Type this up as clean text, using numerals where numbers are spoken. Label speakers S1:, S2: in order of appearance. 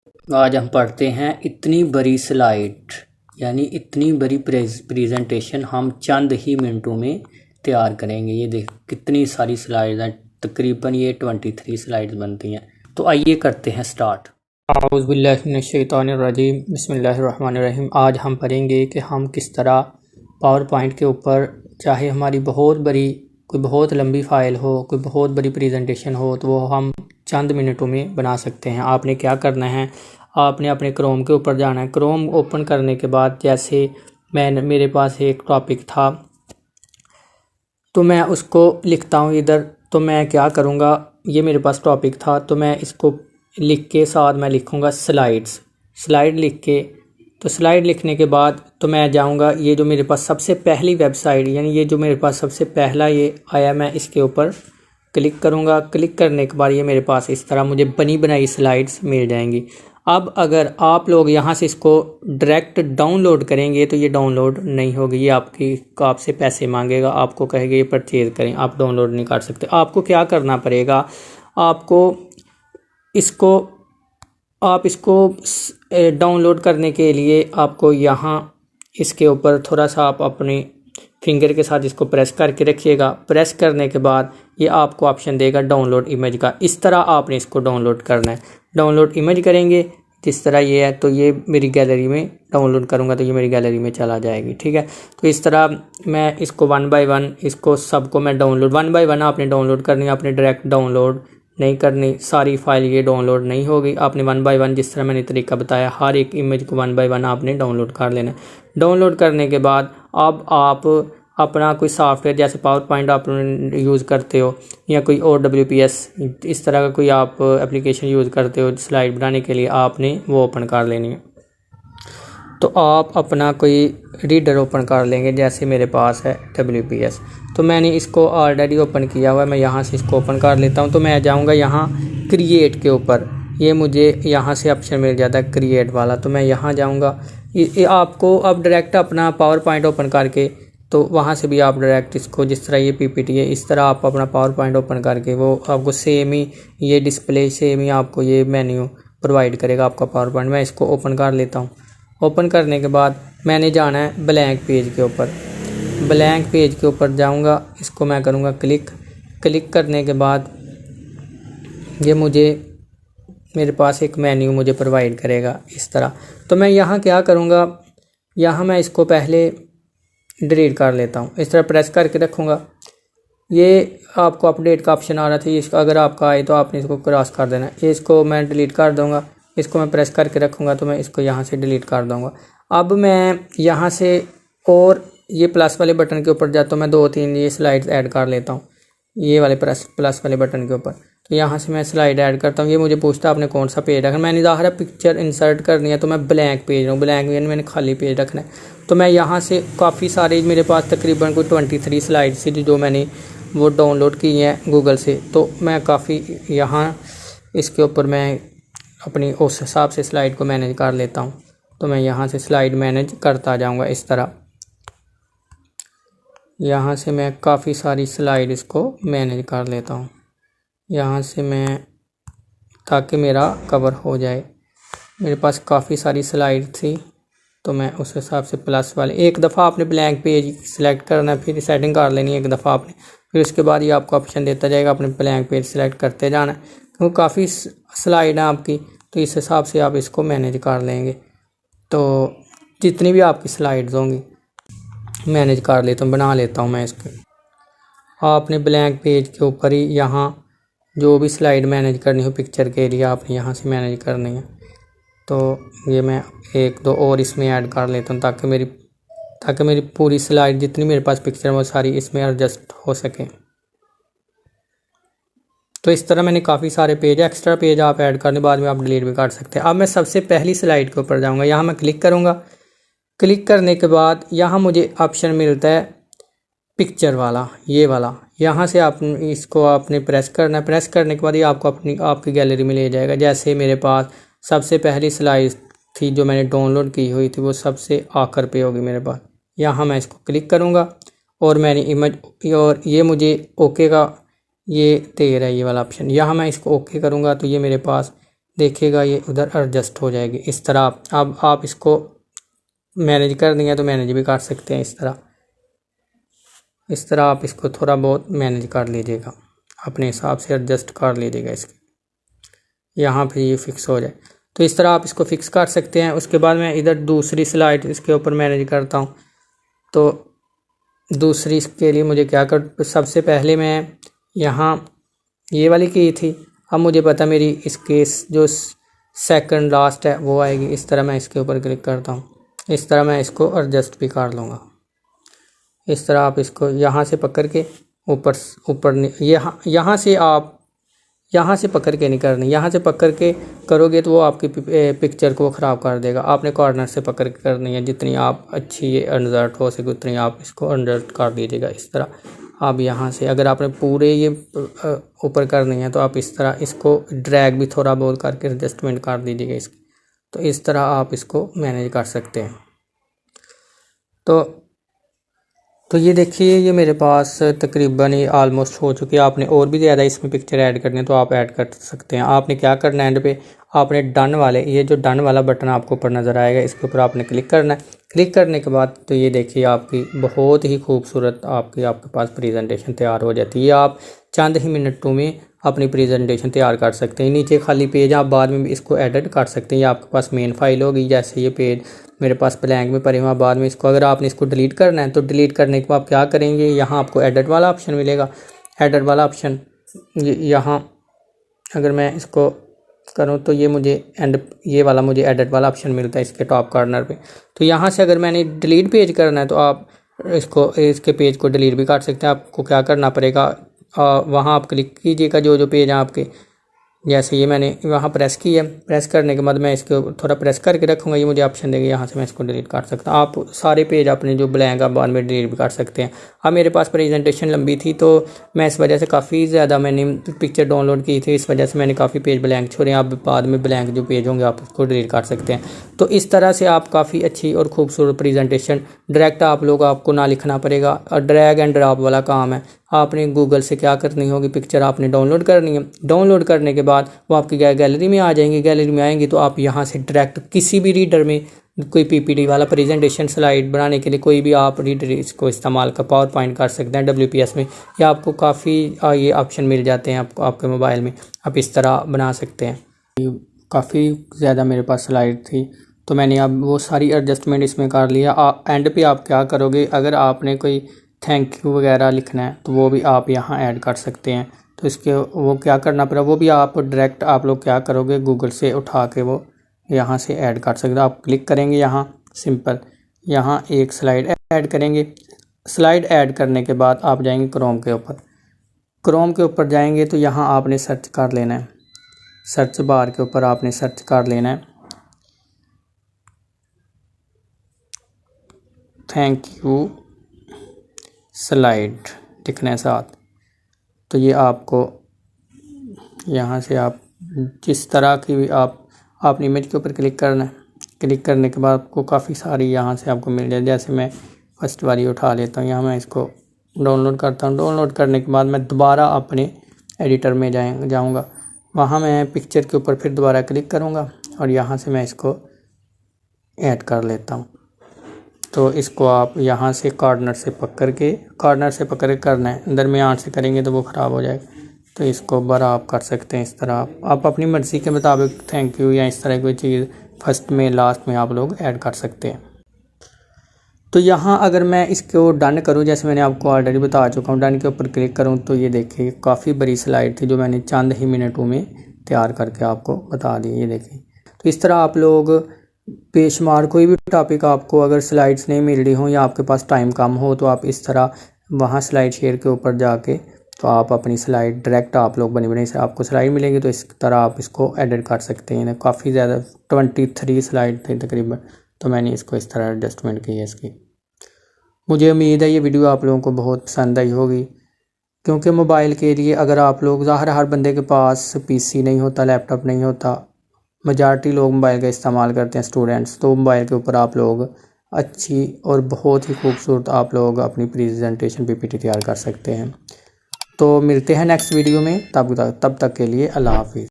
S1: आज हम पढ़ते हैं इतनी बड़ी स्लाइड, यानी इतनी बड़ी प्रेजेंटेशन हम चंद ही मिनटों में तैयार करेंगे। ये देख कितनी सारी स्लाइड्स हैं, तकरीबन ये 23 स्लाइड्स बनती हैं। तो आइए करते हैं स्टार्ट। औज़ु बिल्लाहि मिनश शैतानिर रजीम, बिस्मिल्लाहिर रहमानिर रहीम। आज हम पढ़ेंगे कि हम किस तरह पावर पॉइंट के ऊपर, चाहे हमारी बहुत बड़ी कोई बहुत लंबी फ़ाइल हो, कोई बहुत बड़ी प्रेजेंटेशन हो, तो वो हम चंद मिनटों में बना सकते हैं। आपने क्या करना है, आपने अपने क्रोम के ऊपर जाना है। क्रोम ओपन करने के बाद जैसे मेरे पास एक टॉपिक था तो मैं उसको लिखता हूँ इधर। तो मैं क्या करूँगा, ये मेरे पास टॉपिक था तो मैं इसको लिख के साथ मैं लिखूँगा स्लाइड्स। स्लाइड लिख के, तो स्लाइड लिखने के बाद तो मैं जाऊँगा, ये जो मेरे पास सबसे पहली वेबसाइट, यानी ये जो मेरे पास सबसे पहला ये आया, मैं इसके ऊपर क्लिक करूँगा। क्लिक करने के बाद ये मेरे पास इस तरह मुझे बनी बनाई स्लाइड्स मिल जाएंगी। अब अगर आप लोग यहाँ से इसको डायरेक्ट डाउनलोड करेंगे तो ये डाउनलोड नहीं होगी, ये आपसे पैसे मांगेगा, आपको कहेगा ये परचेज करें, आप डाउनलोड नहीं कर सकते। आपको क्या करना पड़ेगा, आपको इसको डाउनलोड करने के लिए आपको यहाँ इसके ऊपर थोड़ा सा आप अपने फिंगर के साथ इसको प्रेस करके रखिएगा। प्रेस करने के बाद ये आपको ऑप्शन देगा डाउनलोड इमेज का। इस तरह आपने इसको डाउनलोड करना है। डाउनलोड इमेज करेंगे जिस तरह ये है, तो ये मेरी गैलरी में डाउनलोड करूँगा तो ये मेरी गैलरी में चला जाएगी। ठीक है, तो इस तरह मैं इसको 1 बाय 1 इसको सबको मैं डाउनलोड 1 बाय 1 आपने डाउनलोड करनी है। आपने डायरेक्ट डाउनलोड नहीं करनी, सारी फाइल ये डाउनलोड नहीं होगी। आपने 1 बाय 1 जिस तरह मैंने तरीका बताया, हर एक इमेज को 1 बाय 1 आपने डाउनलोड कर लेना है। डाउनलोड करने के बाद अब आप अपना कोई सॉफ्टवेयर जैसे पावर पॉइंट आप यूज़ करते हो या कोई और WPS इस तरह का कोई आप एप्लीकेशन यूज़ करते हो स्लाइड बनाने के लिए, आपने वो ओपन कर लेनी है। तो आप अपना कोई रीडर ओपन कर लेंगे, जैसे मेरे पास है WPS, तो मैंने इसको ऑलरेडी ओपन किया हुआ है। मैं यहाँ से इसको ओपन कर लेता हूँ। तो मैं जाऊँगा यहाँ क्रिएट के ऊपर, ये मुझे यहाँ से ऑप्शन मिल जाता है क्रिएट वाला, तो मैं यहाँ जाऊँगा। आपको अब डायरेक्ट अपना पावर पॉइंट ओपन करके, तो वहाँ से भी आप डायरेक्ट इसको, जिस तरह ये PPT है, इस तरह आप अपना पावर पॉइंट ओपन करके वो आपको सेम ही ये डिस्प्ले, सेम ही आपको ये मेन्यू प्रोवाइड करेगा आपका पावर पॉइंट। मैं इसको ओपन कर लेता हूँ। ओपन करने के बाद मैंने जाना है ब्लैंक पेज के ऊपर। ब्लैंक पेज के ऊपर जाऊँगा, इसको मैं करूँगा क्लिक। क्लिक करने के बाद ये मेरे पास एक मेन्यू मुझे प्रोवाइड करेगा इस तरह। तो मैं यहाँ क्या करूँगा, यहाँ मैं इसको पहले डिलीट कर लेता हूँ। इस तरह प्रेस करके रखूँगा। ये आपको अपडेट का ऑप्शन आ रहा था, इसका अगर आपका आए तो आपने इसको क्रॉस कर देना है। इसको मैं डिलीट कर दूँगा। इसको मैं प्रेस करके रखूँगा तो मैं इसको यहाँ से डिलीट कर दूँगा। अब मैं यहाँ से और ये प्लस वाले बटन के ऊपर जाता हूँ, मैं 2-3 ये स्लाइड्स ऐड कर लेता हूँ, ये वाले प्लस वाले बटन के ऊपर। तो यहाँ से मैं स्लाइड ऐड करता हूँ। ये मुझे पूछता है आपने कौन सा पेज रखना। मैंने ज़ाहिर है पिक्चर इंसर्ट करनी है, तो मैं ब्लैंक पेज हूँ, ब्लैंक यानी मैंने खाली पेज रखना है। तो मैं यहाँ से काफ़ी सारे, मेरे पास तकरीबन कोई 23 स्लाइड थी जो मैंने वो डाउनलोड की हैं गूगल से। तो मैं काफ़ी यहाँ इसके ऊपर मैं अपनी उस हिसाब से स्लाइड को मैनेज कर लेता हूँ। तो मैं यहाँ से स्लाइड मैनेज करता जाऊँगा इस तरह। यहाँ से मैं काफ़ी सारी स्लाइड इसको मैनेज कर लेता हूँ यहाँ से मैं, ताकि मेरा कवर हो जाए। मेरे पास काफ़ी सारी स्लाइड थी तो मैं उस हिसाब से प्लस वाले, एक दफ़ा आपने ब्लैंक पेज सिलेक्ट करना है, फिर सेटिंग कर लेनी है एक दफ़ा आपने, फिर उसके बाद ये आपको ऑप्शन देता जाएगा, आपने ब्लैंक पेज सिलेक्ट करते जाना है। क्योंकि काफ़ी स्लाइड है आपकी, तो इस हिसाब से आप इसको मैनेज कर लेंगे। तो जितनी भी आपकी स्लाइड्स होंगी मैनेज कर लेता हूँ, बना लेता हूँ मैं इसको। आपने ब्लैंक पेज के ऊपर ही यहाँ जो भी स्लाइड मैनेज करनी हो पिक्चर के लिए, आपने यहाँ से मैनेज करनी है। तो ये मैं 1-2 और इसमें ऐड कर लेता हूँ, ताकि मेरी पूरी स्लाइड जितनी मेरे पास पिक्चर वो सारी इसमें एडजस्ट हो सके। तो इस तरह मैंने काफ़ी सारे पेज, एक्स्ट्रा पेज आप ऐड करने बाद में आप डिलीट भी कर सकते हैं। अब मैं सबसे पहली स्लाइड के ऊपर जाऊँगा, यहाँ मैं क्लिक करूँगा। क्लिक करने के बाद यहाँ मुझे ऑप्शन मिलता है पिक्चर वाला, ये वाला। यहाँ से आप इसको आपने प्रेस करना है। प्रेस करने के बाद ये आपको आपकी गैलरी में ले जाएगा। जैसे मेरे पास सबसे पहली स्लाइड थी जो मैंने डाउनलोड की हुई थी, वो सबसे आखिर पे होगी मेरे पास। यहाँ मैं इसको क्लिक करूँगा और मैंने इमेज, और ये मुझे ओके का ये दे रहा है ये वाला ऑप्शन। यहाँ मैं इसको ओके करूँगा तो ये मेरे पास देखिएगा ये उधर एडजस्ट हो जाएगी इस तरह। अब आप इसको मैनेज कर दिए तो मैनेज भी कर सकते हैं इस तरह आप इसको थोड़ा बहुत मैनेज कर लीजिएगा, अपने हिसाब से एडजस्ट कर लीजिएगा इसके, यहाँ पे ये फिक्स हो जाए। तो इस तरह आप इसको फिक्स कर सकते हैं। उसके बाद मैं इधर दूसरी स्लाइड इसके ऊपर मैनेज करता हूँ। तो दूसरी इसके लिए मुझे क्या कर, सबसे पहले मैं यहाँ ये वाली की थी, अब मुझे पता मेरी इसके जो सेकंड लास्ट है वो आएगी। इस तरह मैं इसके ऊपर क्लिक करता हूँ, इस तरह मैं इसको एडजस्ट भी कर लूँगा। इस तरह आप इसको यहाँ से पकड़ के ऊपर यहाँ से आप यहाँ से पकड़ के नहीं करनी, यहाँ से पकड़ के करोगे तो वो आपकी पिक्चर को ख़राब कर देगा। आपने कॉर्नर से पकड़ के करनी है, जितनी आप अच्छी ये इंसर्ट हो सके उतनी आप इसको इंसर्ट कर दीजिएगा। इस तरह आप यहाँ से, अगर आपने पूरे ये ऊपर करनी है तो आप इस तरह इसको ड्रैग भी थोड़ा बहुत करके एडजस्टमेंट कर दीजिएगा इसकी। तो इस तरह आप इसको मैनेज कर सकते हैं। तो ये देखिए ये मेरे पास तकरीबन ये आलमोस्ट हो चुकी है। आपने और भी ज़्यादा इसमें पिक्चर ऐड करनी है तो आप ऐड कर सकते हैं। आपने क्या करना है, एंड पे आपने डन वाले, ये जो डन वाला बटन आपको ऊपर नज़र आएगा इसके ऊपर आपने क्लिक करना है। क्लिक करने के बाद तो ये देखिए आपकी बहुत ही खूबसूरत आपके पास प्रेजेंटेशन तैयार हो जाती है। आप चंद ही मिनटों में अपनी प्रेजेंटेशन तैयार कर सकते हैं। नीचे खाली पेज आप बाद में भी इसको एडिट कर सकते हैं। ये आपके पास मेन फाइल होगी, जैसे ये पेज मेरे पास ब्लैंक में पड़े हुए हैं। बाद में इसको अगर आपने इसको डिलीट करना है तो डिलीट करने के बाद आप क्या करेंगे, यहाँ आपको एडिट वाला ऑप्शन मिलेगा। एडिट वाला ऑप्शन यहाँ अगर मैं इसको करूँ तो ये मुझे ये वाला मुझे एडिट वाला ऑप्शन मिलता है इसके टॉप कॉर्नर पे। तो यहाँ से अगर मैंने डिलीट पेज करना है तो आप इसके पेज को डिलीट भी कर सकते हैं। आपको क्या करना पड़ेगा, वहाँ आप क्लिक कीजिएगा जो पेज हैं आपके, जैसे ये मैंने वहाँ प्रेस की है। प्रेस करने के बाद मैं इसको थोड़ा प्रेस करके रखूँगा, ये मुझे ऑप्शन देगा, यहाँ से मैं इसको डिलीट कर सकता हूँ। आप सारे पेज अपने जो ब्लैंक आप बाद में डिलीट भी कर सकते हैं। अब मेरे पास प्रेजेंटेशन लंबी थी तो मैं इस वजह से काफ़ी ज़्यादा मैंने पिक्चर डाउनलोड की थी, इस वजह से मैंने काफ़ी पेज ब्लैंक छोड़े। आप बाद में ब्लैंक जो पेज होंगे आप उसको डिलीट कर सकते हैं। तो इस तरह से आप काफ़ी अच्छी और खूबसूरत प्रेजेंटेशन डायरेक्ट आपको ना लिखना पड़ेगा, और ड्रैग एंड ड्रॉप वाला काम है। आपने गूगल से क्या करनी होगी, पिक्चर आपने डाउनलोड करनी है। डाउनलोड करने के बाद वो आपकी गैलरी में आ जाएंगी। गैलरी में आएंगी तो आप यहाँ से डायरेक्ट किसी भी रीडर में कोई पीपीटी वाला प्रेजेंटेशन स्लाइड बनाने के लिए कोई भी आप रीडर इसको इस्तेमाल कर पावर पॉइंट कर सकते हैं WPS में, या आपको काफ़ी ये ऑप्शन मिल जाते हैं आपके मोबाइल में, आप इस तरह बना सकते हैं। काफ़ी ज़्यादा मेरे पास स्लाइड थी तो मैंने अब वो सारी एडजस्टमेंट इसमें कर लिया। एंड पे आप क्या करोगे, अगर आपने कोई थैंक यू वगैरह लिखना है तो वो भी आप यहाँ ऐड कर सकते हैं। तो इसके वो क्या करना पड़ेगा, वो भी आप डायरेक्ट आप लोग क्या करोगे, गूगल से उठा के वो यहाँ से ऐड कर सकते हो। आप क्लिक करेंगे यहाँ, सिंपल यहाँ एक स्लाइड ऐड करेंगे। स्लाइड ऐड करने के बाद आप जाएंगे क्रोम के ऊपर। क्रोम के ऊपर जाएंगे तो यहाँ आपने सर्च कर लेना है, सर्च बार के ऊपर आपने सर्च कर लेना है थैंक यू स्लाइड लिखने के साथ। तो ये आपको यहाँ से आप जिस तरह की भी आपने इमेज के ऊपर क्लिक करना है। क्लिक करने के बाद आपको काफ़ी सारी यहाँ से आपको मिल जाए। जैसे मैं फर्स्ट वाली उठा लेता हूँ, यहाँ मैं इसको डाउनलोड करता हूँ। डाउनलोड करने के बाद मैं दोबारा अपने एडिटर में जाऊँगा, वहाँ मैं पिक्चर के ऊपर फिर दोबारा क्लिक करूँगा और यहाँ से मैं इसको ऐड कर लेता हूँ। तो इसको आप यहाँ से कॉर्नर से पकड़ के करना है, दरमियान से करेंगे तो वो ख़राब हो जाएगा। तो इसको बड़ा आप कर सकते हैं इस तरह। आप अपनी मर्ज़ी के मुताबिक थैंक यू या इस तरह कोई चीज़ फर्स्ट में लास्ट में आप लोग ऐड कर सकते हैं। तो यहाँ अगर मैं इसको डन करूँ, जैसे मैंने आपको ऑलरेडी बता चुका हूँ, डन के ऊपर क्लिक करूँ तो ये देखिए काफ़ी बड़ी स्लाइड थी जो मैंने चंद ही मिनटों में तैयार करके आपको बता दी। ये देखिए, तो इस तरह आप लोग बेशुमार कोई भी टॉपिक आपको अगर स्लाइड्स नहीं मिल रही हो या आपके पास टाइम कम हो तो आप इस तरह वहाँ स्लाइड शेयर के ऊपर जाके तो आप अपनी स्लाइड डायरेक्ट आप लोग बनी से आपको स्लाइड मिलेंगी। तो इस तरह आप इसको एडिट कर सकते हैं। काफ़ी ज़्यादा 23 स्लाइड थे तकरीबन, तो मैंने इसको इस तरह एडजस्टमेंट की है इसकी। मुझे उम्मीद है ये वीडियो आप लोगों को बहुत पसंद आई होगी, क्योंकि मोबाइल के लिए अगर आप लोग ज़ाहिर हर बंदे के पास PC नहीं होता, लैपटॉप नहीं होता, मेजॉरिटी लोग मोबाइल का इस्तेमाल करते हैं स्टूडेंट्स। तो मोबाइल के ऊपर आप लोग अच्छी और बहुत ही खूबसूरत आप लोग अपनी प्रेजेंटेशन PPT तैयार कर सकते हैं। तो मिलते हैं नेक्स्ट वीडियो में, तब तक के लिए अल्लाह हाफिज़।